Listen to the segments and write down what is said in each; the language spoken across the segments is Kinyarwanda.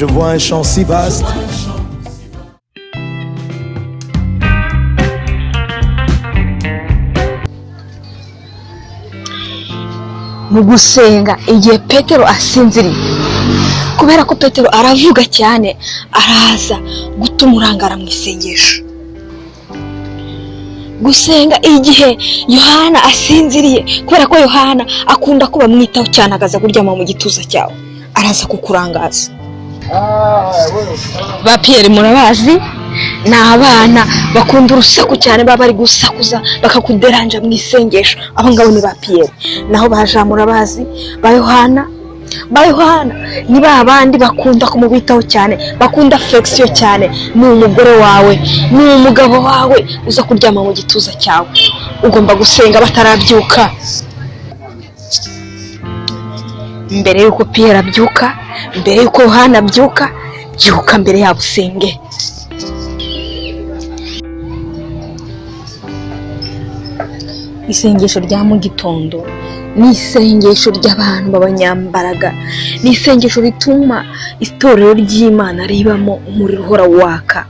Je vois un champ si vaste. Mu gusenga igihe Petero asinziriye, kubera ko Petero aravuga cyane, araza gutuma urangara mu isengesho. Gusenga igihe Yohana asinziriye, kubera ko Yohana akunda kuba mwitaho cyane, akaza kuryama mu gituza cyawe, araza kukurangaza. Ba Pierre murabazi, ni abana bakunda urusaku cyane, baba bari gusakuza bakakuderanja mu isengesho. Abo ngabo ni ba Pierre. Naho ba Jean murabazi, ba Yohana ni ba bandi bakunda kumubitaho cyane, bakunda affection cyane. Ni umugore wawe, ni umugabo wawe uza kuryama mu gituza cyawe, ugomba gusenga batarabyuka. Mbere yuko Pierre abyuka, mbere yuko Yohana abyuka, byuka mbere yabo usenge. Isengesho rya mu gitondo ni isengesho ry'abantu b'abanyambaraga, ni isengesho rituma itorero ry'Imana ribamo umuriro uhora waka.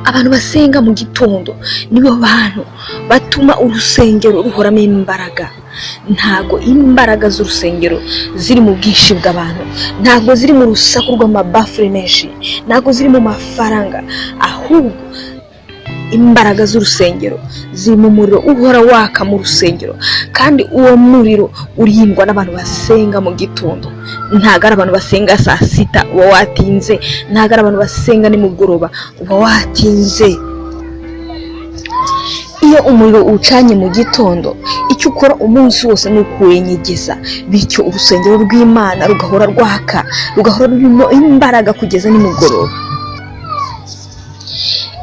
Abantu basenga mu gitondo nibo bantu batuma urusengero ruhoramo imbaraga. Ntago imbaraga z'urusengero ziri mu bwinshi bw'abantu, ntago ziri mu rusaku rw'amabafure menshi, ntago ziri mu mafaranga, ahubwo imbaraga z'urusengero ziri mu muriro uhora waka mu rusengero. Kandi uwo muriro urindwa n'abantu basenga mu gitondo. Ntago ari abantu basenga saa sita uba watinze, ntago ari abantu basenga nimugoroba uba watinze. Iyo umuriro ucanye mu gitondo, icyo ukora umunsi wose ni ukuwenyegeza, bityo urusengero rw'Imana rugahora rwaka, rugahora rurimo imbaraga kugeza nimugoroba.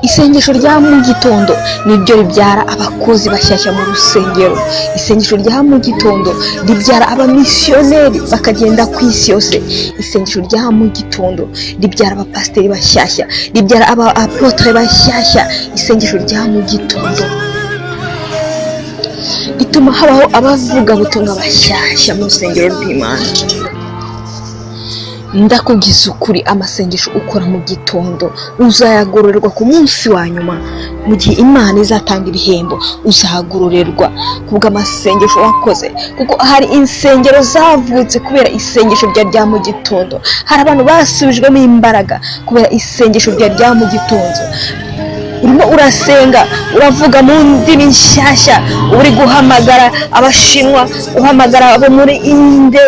Isengesho rya mu gitondo niryo ribyara abakozi bashyashya mu rusengero. Isengesho rya mu gitondo ribyara abamisiyoneri bakagenda ku isi yose. Isengesho rya mu gitondo ribyara abapasiteri bashyashya, ribyara apotre bashyashya. Isengesho rya mu gitondo rituma habaho abavuga butumwa bashyashya mu rusengero rw'Imana. Ndakubwiza ukuri, amasengesho ukora mu gitondo uzayagororerwa ku munsi wa nyuma. Mu gihe Imana izatanga ibihembo, uzagororerwa kubw'amasengesho wakoze, kuko hari insengero zavutse kubera isengesho rya mu gitondo. Hari abantu basubijwemo imbaraga kubera isengesho rya mu gitondo. Urimo urasenga, uravuga mu ndimi nshyashya, uri guhamagara abashinwa, uhamagara abo muri Inde,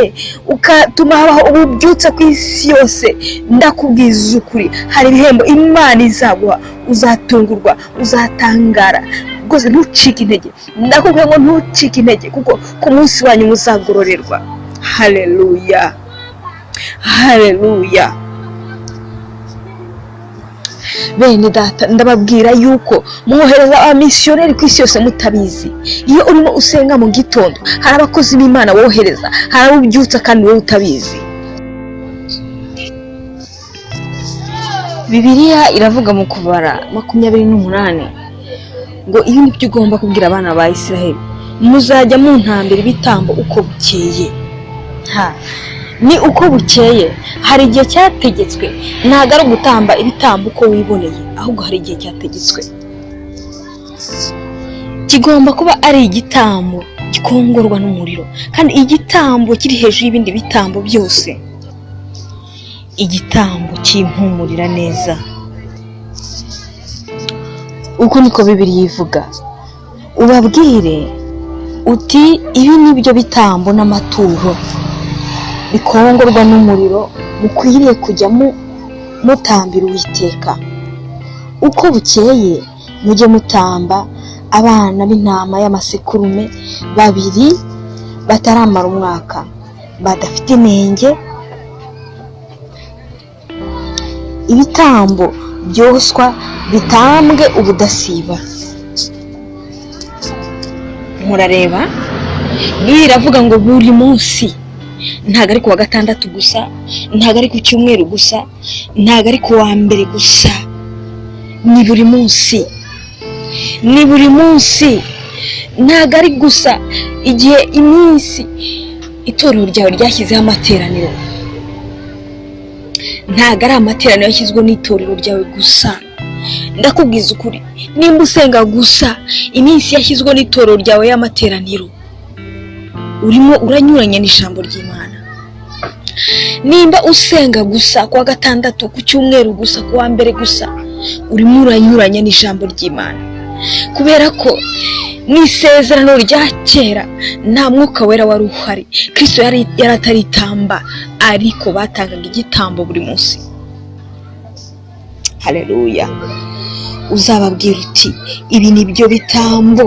ukatuma habaho ububyutse ku isi yose. Ndakubwiza ukuri, hari ibihembo Imana izaguha, uzatungurwa, uzatangara rwose. Ntucike intege, ndakubwira ngo ntucike intege, kuko ku munsi wanyu muzagororerwa. Haleluya, haleluya. Bene data, ndababwira yuko mwohereza abamisiyoneri ku isi yose mutabizi. Iyo urimo usenga mu gitondo, hari abakozi b'Imana wohereza, hari abubyutsa kandi wowe utabizi. Bibiliya iravuga mu Kubara 28 ngo ibi nibyo ugomba kubwira abana ba Isiraheli: muzajya muntambira ibitambo uko bukeye. Ni uko bukeye. Hari igihe cyategetswe, ntago ari gutamba ibitambo uko wiboneye, ahubwo hari igihe cyategetswe. Kigomba kuba ari igitambo gikongorwa n'umuriro, kandi igitambo kiri hejuru y'ibindi bitambo byose. Igitambo kimpumurira neza. Uko niko Bibiliya ivuga. Ubabwire uti ibi nibyo bitambo n'amaturo bikongorwa n'umuriro mukwiriye kujya mutambira Uwiteka. Uko bukeye mujye mutamba abana b'intama y'amasekurume 2 bataramara umwaka, badafite inenge. Ibitambo byoswa bitambwe ubudasiba. Murareba, biravuga ngo buri munsi, ntago ari ku wa gatandatu gusa, ntago ari ku cyumweru gusa, ntago ari ku wa mbere gusa, ni buri munsi, ni buri munsi. Ntago ari gusa igihe iminsi itorero ryawe ryashyizeho amateraniro. ntago ari amateraniro yashyizweho n'itorero ryawe gusa. Ndakubwiza ukuri, nimba usenga gusa iminsi yashyizweho n'itorero ryawe y'amateraniro, urimo uranyuranya n'ijambo ry'Imana. Nimba usenga gusa kuwa gatandatu, ku cyumweru gusa, kuwa mbere gusa, urimo uranyuranya n'ijambo ry'Imana. Kubera ko n'isezerano rya kera nta mwuka wera wari uhari, Kristo yari ataritamba, ariko batangaga igitambo buri munsi. Haleluya. Uzababwira uti ibi ni byo bitambo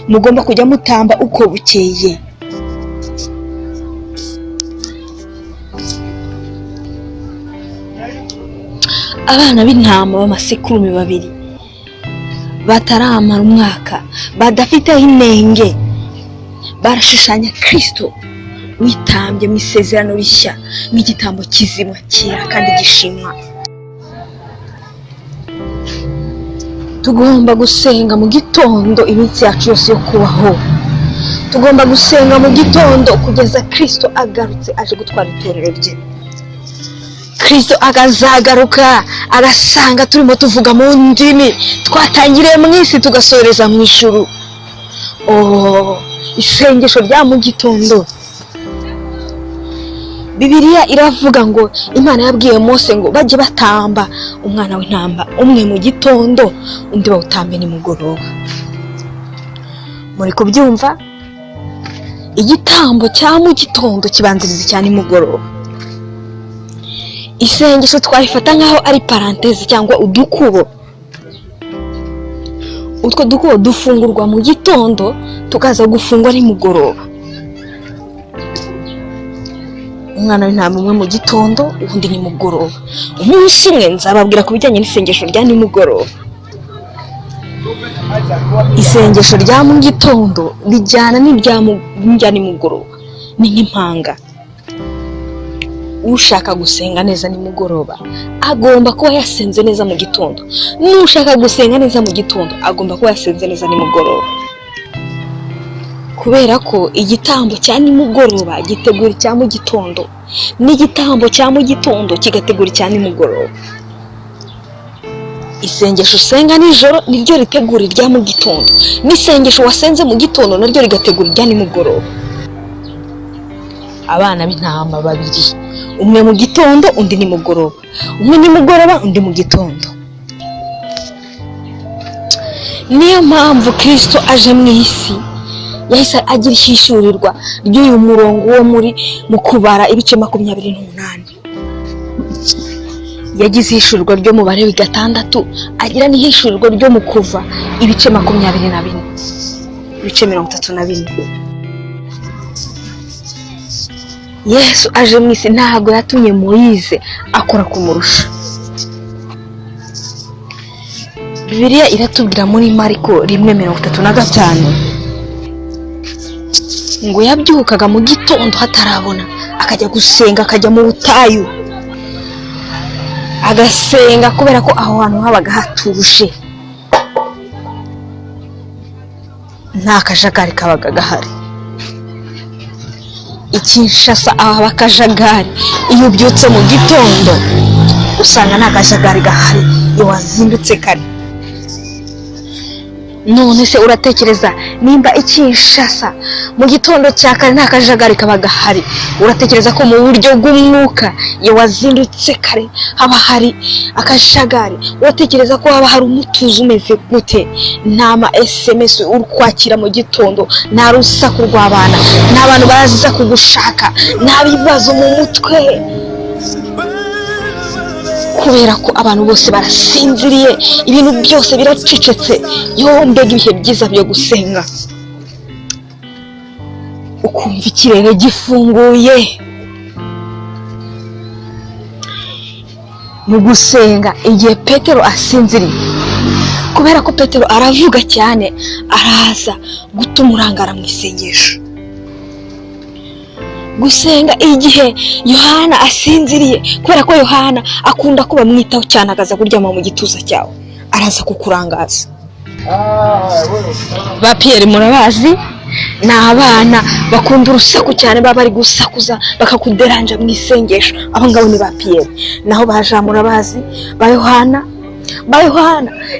mugomba kujya mutamba uko bukeye. Abana b'intama b'amasekurume babiri bataramara umwaka, badafiteho inenge, barashushanya Kristo witambye mu isezerano rishya nk'igitambo kizima cyera kandi gishimwa. Tugomba gusenga mu gitondo iminsi yacu yose yo kubaho. Tugomba gusenga mu gitondo kugeza Kristo agarutse aje gutwara itorero rye. Kristo agazagaruka agasanga turimo tuvuga mu ndimi twatangiriye mu isi tugasoreza mu ijuru. Isengesho rya mu gitondo, Bibiliya iravuga ngo Imana yabwiye Mose ngo bajye batamba umwana w'intamba umwe mu gitondo, undi bawutambe nimugoroba. Muri kubyumva? Igitambo cya mu gitondo kibanziriza cya nimugoroba. Isengesho twarifata nkaho ari parantesi cyangwa udukubo. Utwo dukubo dufungurwa mu gitondo tukaza gufungwa nimugoroba. Umwana w'intama umwe mu gitondo, ubundi nimugoroba. Umunsi umwe nzababwira ku bijyanye n'isengesho rya nimugoroba. Isengesho rya mu gitondo bijyana n'irya nimugoroba, ni nk'impanga. Ushaka gusenga neza nimugoroba agomba kuba yasenze neza mu gitondo, n'ushaka gusenga neza mu gitondo agomba kuba yasenze neza nimugoroba. Kubera ko igitambo cya nimugoroba gitegura icya mu gitondo, n'igitambo cya mu gitondo kigategura icya nimugoroba. Isengesho usenga nijoro niryo ritegura irya mu gitondo, n'isengesho wasenze mu gitondo naryo rigategura irya nimugoroba. Abana b'intama babiri, umwe mu gitondo undi nimugoroba, umwe nimugoroba undi mu gitondo. Niyo mpamvu Kristo aje mu isi yahise agira ishishurirwa ry'uyu murongo wo mu kubara ibice 28. Yagize ishishurirwa ryo mu Balewi 6, agira n'ishishurirwa ryo mu Kuva ibice 24, ibice 34. Yesu aje mu isi ntabwo yatumye Moise akora kumurusha. Bibiliya iratubwira muri Mariko 1:35 ngo yabyukaga mu gitondo hatarabona, akajya gusenga, akajya mu butayu agasenga, kubera ko aho hantu habaga hatuje, nta kajagari kabaga gahari. Ikinshasa aha bakajagari, iyo ubyutse mu gitondo usanga nta kajagari gahari iyo wazindutse kare. None se uratekereza nimba Ikinshasa mu gitondo cya kare nta kajagari kaba gahari, uratekereza ko mu buryo bw'umwuka iyo wazindutse kare haba hari akajagari? Uratekereza ko haba hari umutuzo umeze gute? Nta ma SMS uri kwakira mu gitondo, nta rusaku rw'abana, nta bantu baza kugushaka, nta bibazo mu mutwe, kubera ko abantu bose barasinziriye, ibintu byose biracecetse. Mbega ibihe byiza byo gusenga, ukumva ikirere gifunguye. Mu gusenga igihe Petero asinziriye, kubera ko Petero aravuga cyane, araza gutuma urangara mu isengesho. Gusenga igihe Yohana asinziriye, kubera ko Yohana akunda kuba mwitaho cyane, akaza kuryama mu gituza cyawe, araza kukurangaza. Ba Pierre murabazi, ni abana bakunda urusaku cyane, baba bari gusakuza bakakuderanja mu isengesho. Abo ngabo ni ba Piyeri. Naho ba Jean murabazi, ba Yohana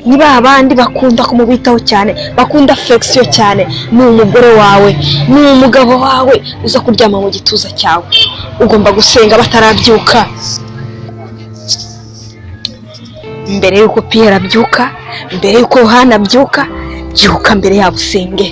ni ba bandi bakunda kumubitaho cyane, bakunda affection cyane. Ni umugore wawe, ni umugabo wawe uza kuryama mu gituza cyawe, ugomba gusenga batarabyuka. Mbere yuko Piyeri abyuka, mbere yuko Yohana abyuka, byuka mbere yabo usenge.